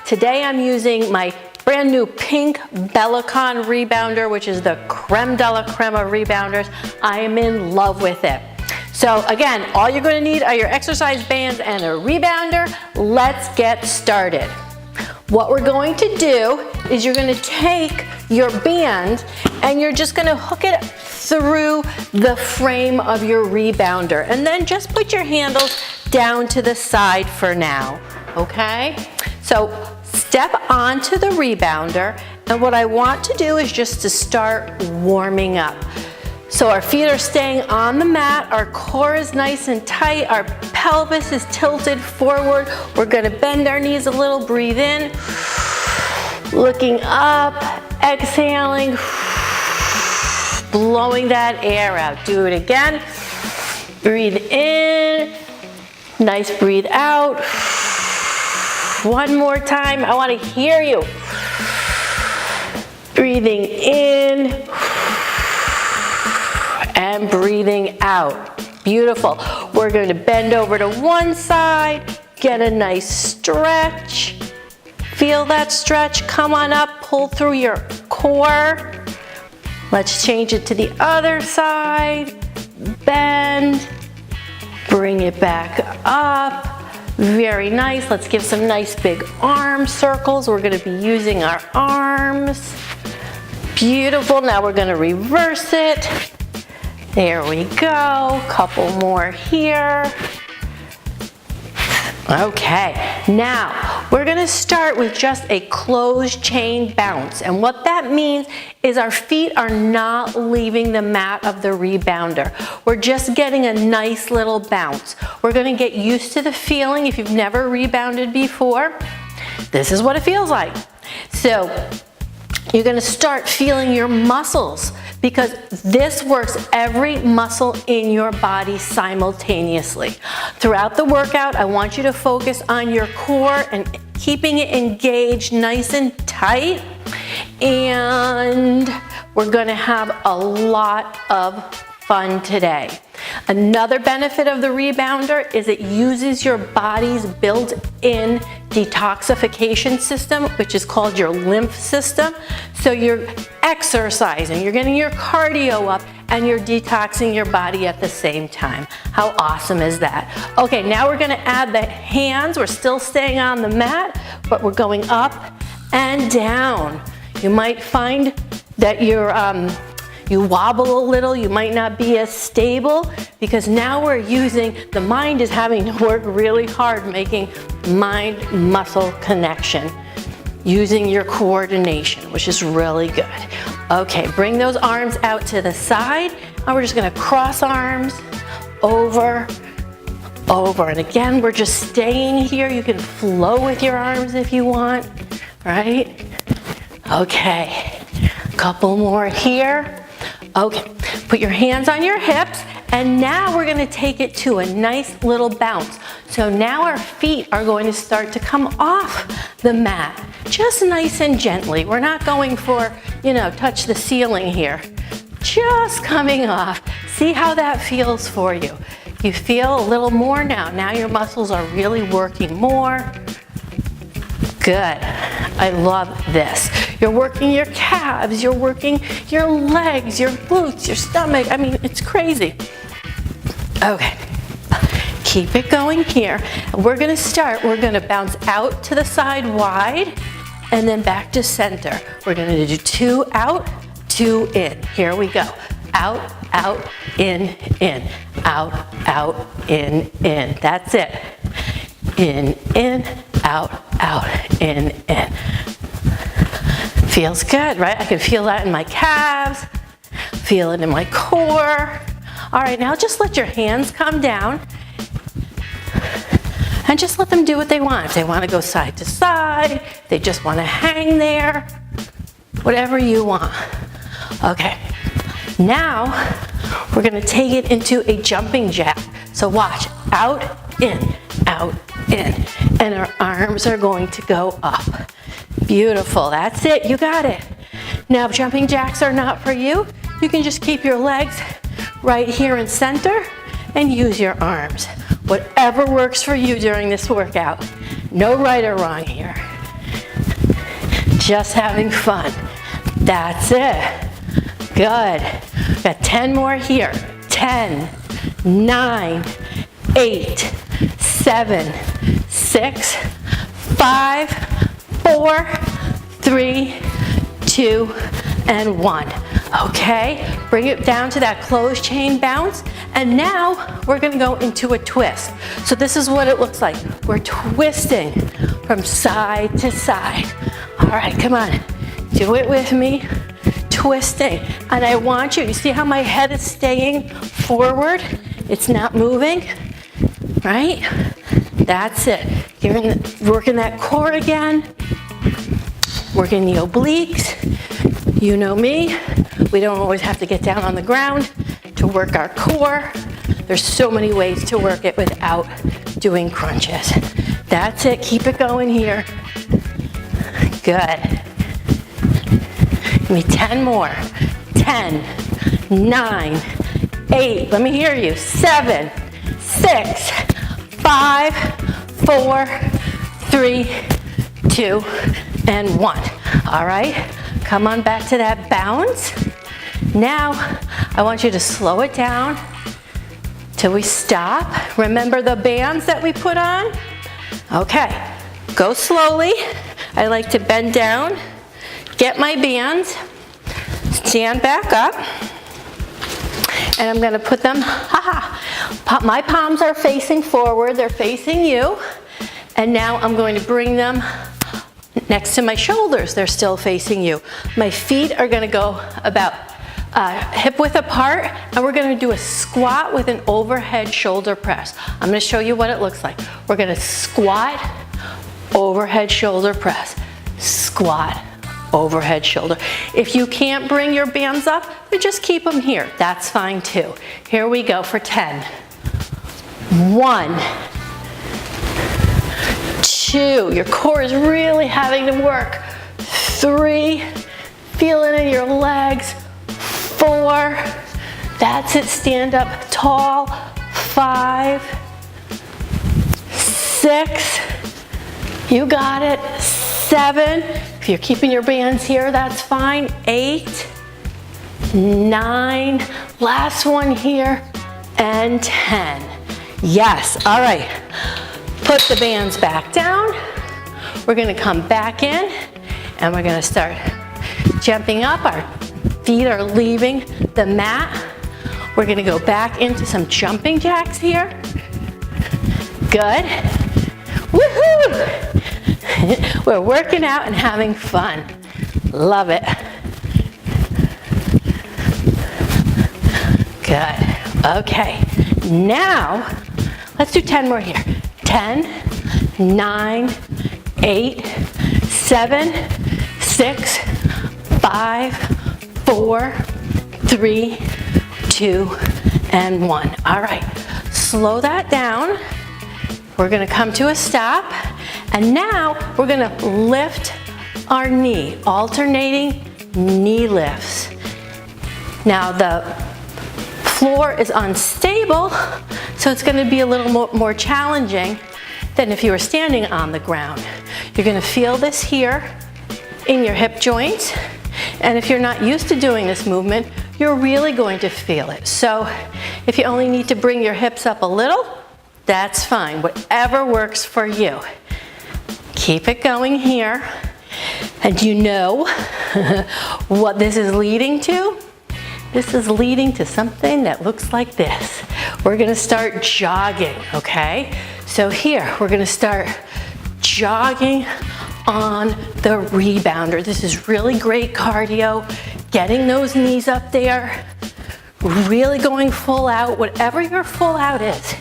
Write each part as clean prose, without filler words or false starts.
Today I'm using my brand new pink Bellicon rebounder, which is the creme de la creme of rebounders. I am in love with it. So again, all you're going to need are your exercise bands and a rebounder. Let's get started. What we're going to do is you're going to take your band and you're just going to hook it through the frame of your rebounder, and then just put your handles down to the side for now, okay? So step onto the rebounder, and what I want to do is just to start warming up. So our feet are staying on the mat, our core is nice and tight, our pelvis is tilted forward. We're gonna bend our knees a little, breathe in, looking up, exhaling, blowing that air out. Do it again. Breathe in, nice breathe out. One more time, I wanna hear you. Breathing in, and breathing out. Beautiful. We're going to bend over to one side, get a nice stretch. Feel that stretch. Come on up, pull through your core. Let's change it to the other side. Bend, bring it back up. Very nice. Let's give some nice big arm circles. We're going to be using our arms. Beautiful. Now we're going to reverse it. There we go, couple more here. Okay, now we're gonna start with just a closed chain bounce. And what that means is our feet are not leaving the mat of the rebounder. We're just getting a nice little bounce. We're gonna get used to the feeling. If you've never rebounded before, this is what it feels like. So you're gonna start feeling your muscles, because this works every muscle in your body simultaneously. Throughout the workout, I want you to focus on your core and keeping it engaged nice and tight. And we're gonna have a lot of fun today. Another benefit of the rebounder is it uses your body's built-in detoxification system, which is called your lymph system. So you're exercising, you're getting your cardio up, and you're detoxing your body at the same time. How awesome is that? Okay, now we're gonna add the hands. We're still staying on the mat, but we're going up and down. You might find that you wobble a little, you might not be as stable, because now we're using, the mind is having to work really hard making mind-muscle connection, using your coordination, which is really good. Okay, bring those arms out to the side, and we're just gonna cross arms, over, over. And again, we're just staying here. You can flow with your arms if you want, right? Okay, a couple more here. Okay, put your hands on your hips, and now we're gonna take it to a nice little bounce. So now our feet are going to start to come off the mat, just nice and gently. We're not going for, touch the ceiling here. Just coming off. See how that feels for you. You feel a little more now. Now your muscles are really working more. Good. I love this. You're working your calves, you're working your legs, your glutes, your stomach. I mean, it's crazy. Okay, keep it going here. We're gonna bounce out to the side wide and then back to center. We're gonna do 2 out, 2 in. Here we go. Out, out, in, out, out, in. That's it. In, out, in. Feels good, right? I can feel that in my calves, feel it in my core. All right, now just let your hands come down and just let them do what they want. If they want to go side to side, they just want to hang there, whatever you want. Okay, now we're going to take it into a jumping jack. So watch, out, in, and our arms are going to go up. Beautiful, that's it, you got it. Now, if jumping jacks are not for you, you can just keep your legs right here in center and use your arms. Whatever works for you during this workout. No right or wrong here. Just having fun. That's it. Good. Got 10 more here. 10, 9, 8, 7, 6, 5, 4, 3, 2, and 1. Okay, bring it down to that closed chain bounce, and now we're gonna go into a twist. So this is what it looks like. We're twisting from side to side. All right, come on, do it with me. Twisting, and I want you see how my head is staying forward? It's not moving, right? That's it. Working that core again, working the obliques. You know me, we don't always have to get down on the ground to work our core. There's so many ways to work it without doing crunches. That's it, keep it going here. Good. Give me 10 more. 10, 9, 8, let me hear you. 7, 6, 5, 4, 3, 2, and 1. All right, come on back to that bounce. Now, I want you to slow it down till we stop. Remember the bands that we put on? Okay, go slowly. I like to bend down, get my bands, stand back up, and I'm gonna put them, my palms are facing forward, they're facing you, and now I'm going to bring them next to my shoulders, they're still facing you. My feet are gonna go about hip width apart, and we're gonna do a squat with an overhead shoulder press. I'm gonna show you what it looks like. We're gonna squat, overhead shoulder press, squat, overhead shoulder. If you can't bring your bands up, then just keep them here. That's fine too. Here we go for 10. 1, 2, your core is really having to work. 3, feel it in your legs. 4, that's it, stand up tall. 5, 6, you got it. 7, if you're keeping your bands here, that's fine. 8, 9, last one here, and 10. Yes, all right. Put the bands back down. We're gonna come back in, and we're gonna start jumping up. Our feet are leaving the mat. We're gonna go back into some jumping jacks here. Good. Woohoo! We're working out and having fun. Love it. Good. Okay. Now, let's do 10 more here. 10, 9, 8, 7, 6, 5, 4, 3, 2, and 1. All right. Slow that down. We're gonna come to a stop, and now we're gonna lift our knee, alternating knee lifts. Now the floor is unstable, so it's gonna be a little more challenging than if you were standing on the ground. You're gonna feel this here in your hip joints, and if you're not used to doing this movement, you're really going to feel it. So if you only need to bring your hips up a little, that's fine, whatever works for you. Keep it going here. And you know what this is leading to? This is leading to something that looks like this. We're gonna start jogging, okay? So here, we're gonna start jogging on the rebounder. This is really great cardio, getting those knees up there, really going full out, whatever your full out is.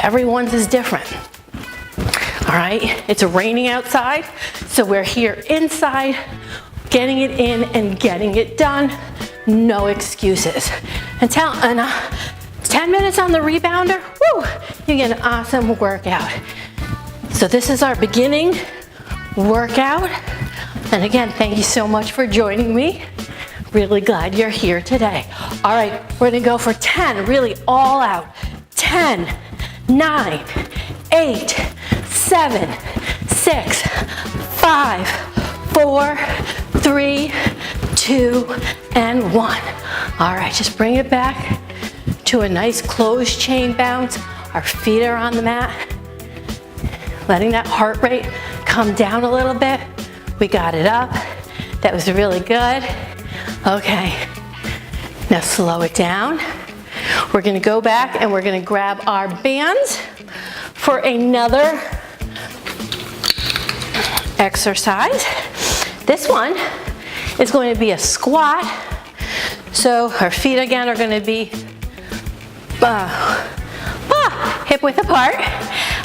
Everyone's is different. All right, it's raining outside, so we're here inside, getting it in and getting it done. No excuses. And 10 minutes on the rebounder, woo, you get an awesome workout. So this is our beginning workout. And again, thank you so much for joining me. Really glad you're here today. All right, we're gonna go for 10, really all out. 10, 9, 8, 7, 6, 5, 4, 4, 3, 2, and 1. All right, just bring it back to a nice closed chain bounce. Our feet are on the mat. Letting that heart rate come down a little bit. We got it up. That was really good. Okay, now slow it down. We're gonna go back and we're gonna grab our bands for another exercise. This one is going to be a squat. So our feet again are gonna be hip width apart.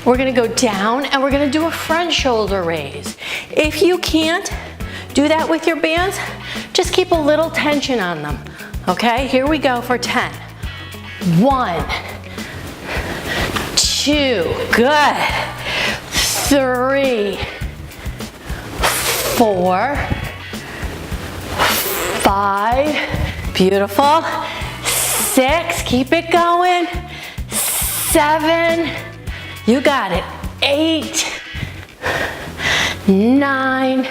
We're gonna go down and we're gonna do a front shoulder raise. If you can't do that with your bands, just keep a little tension on them. Okay, here we go for 10. 1, 2, good. 3, 4, 5, beautiful. 6, keep it going. 7, you got it. 8, 9,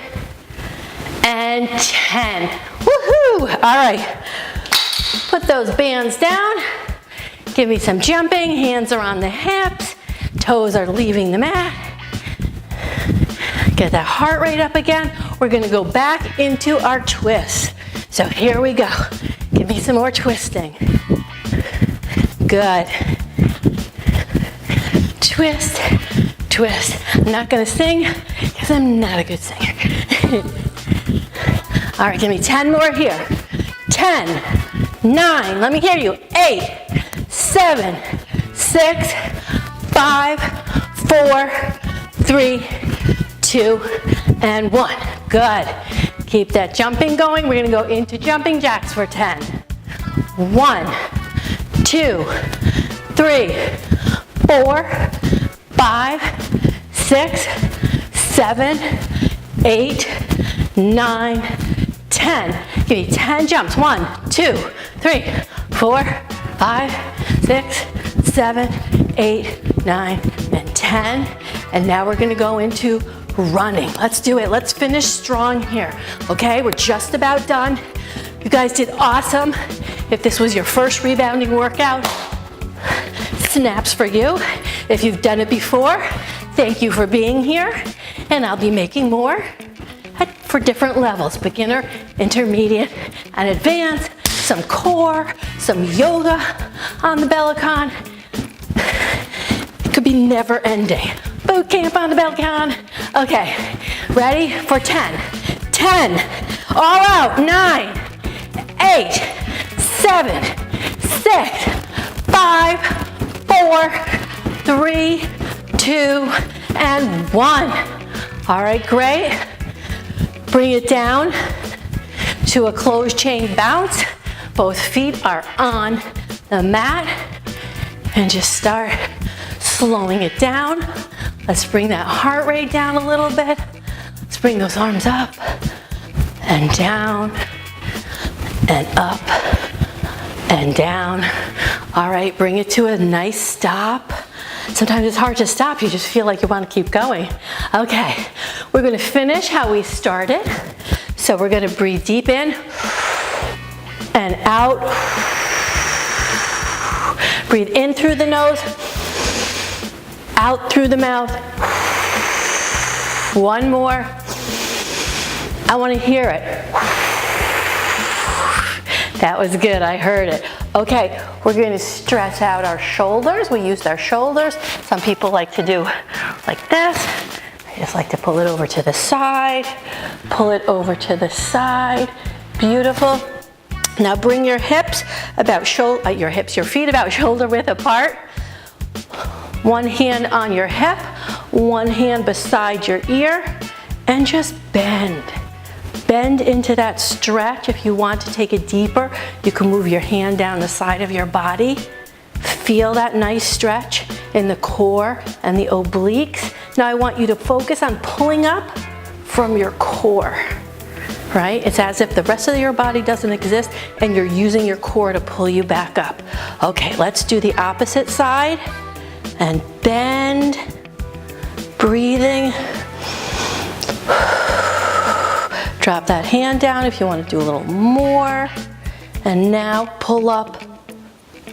and 10. Woohoo! All right, put those bands down. Give me some jumping. Hands are on the hips. Toes are leaving the mat. Get that heart rate up again. We're gonna go back into our twist. So here we go. Give me some more twisting. Good. Twist, twist. I'm not gonna sing because I'm not a good singer. All right, give me 10 more here. 10, 9, let me hear you. 8, 7, 6, 5, 4, 3, 2, and 1. Good. Keep that jumping going. We're gonna go into jumping jacks for 10. 1, 2, 3, 4, 5, 6, 7, 8, 9, 10. Give me 10 jumps. 1, 2, 3, 4, 5, 6, 7, 8, 9, and 10. And now we're gonna go into running. Let's do it. Let's finish strong here. Okay, we're just about done. You guys did awesome. If this was your first rebounding workout, snaps for you. If you've done it before, thank you for being here. And I'll be making more for different levels, beginner, intermediate, and advanced. Some core, some yoga on the Bellicon. It could be never ending. Boot camp on the Bellicon. Okay, ready for 10. 10, all out, 9, 8, 7, 6, 5, 4, 3, 2, and 1. All right, great. Bring it down to a closed chain bounce. Both feet are on the mat. And just start slowing it down. Let's bring that heart rate down a little bit. Let's bring those arms up and down and up and down. All right, bring it to a nice stop. Sometimes it's hard to stop. You just feel like you want to keep going. Okay, we're going to finish how we started. So we're going to breathe deep in and out. Breathe in through the nose, out through the mouth. One more. I want to hear it. That was good, I heard it. Okay, we're going to stretch out our shoulders. We used our shoulders. Some people like to do like this. I just like to pull it over to the side. Pull it over to the side. Beautiful. Now bring your hips about your feet about shoulder width apart. One hand on your hip, one hand beside your ear, and just bend. Bend into that stretch. If you want to take it deeper, you can move your hand down the side of your body. Feel that nice stretch in the core and the obliques. Now I want you to focus on pulling up from your core, right? It's as if the rest of your body doesn't exist and you're using your core to pull you back up. Okay, let's do the opposite side and bend, breathing. Drop that hand down if you want to do a little more. And now pull up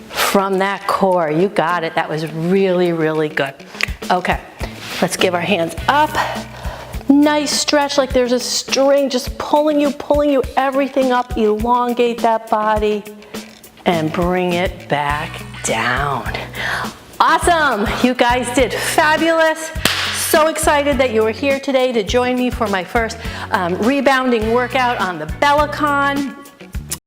from that core. You got it. That was really, really good. Okay, let's give our hands up. Nice stretch like there's a string just pulling you everything up. Elongate that body and bring it back down. Awesome, you guys did fabulous. So excited that you were here today to join me for my first rebounding workout on the Bellicon.